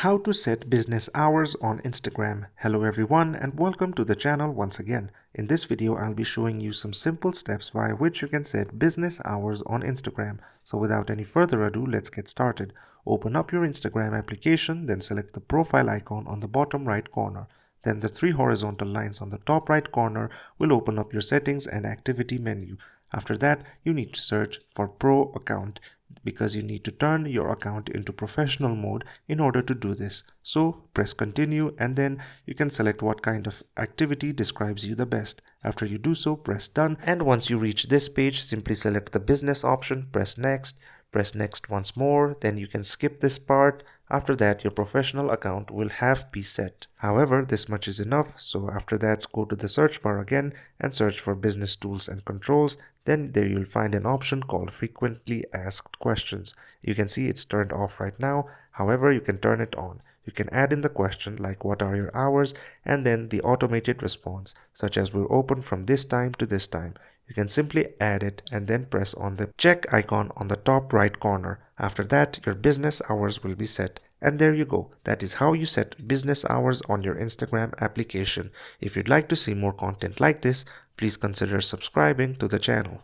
How to set business hours on Instagram. Hello everyone and welcome to the channel once again. In this video, I'll be showing you some simple steps via which you can set business hours on Instagram. So without any further ado, let's get started. Open up your Instagram application, then select the profile icon on the bottom right corner. Then the three horizontal lines on the top right corner will open up your settings and activity menu. After that, you need to search for Pro account because you need to turn your account into professional mode in order to do this. So press continue and then you can select what kind of activity describes you the best. After you do so, press done, and once you reach this page, simply select the business option, press next once more, then you can skip this part. After that, your professional account will have be set. However, this much is enough, so after that, go to the search bar again and search for business tools and controls. Then there you'll find an option called frequently asked questions. You can see it's turned off right now. However, you can turn it on. You can add in the question like what are your hours and then the automated response such as we're open from this time to this time. You can simply add it and then press on the check icon on the top right corner. After that, your business hours will be set. And there you go. That is how you set business hours on your Instagram application. If you'd like to see more content like this, please consider subscribing to the channel.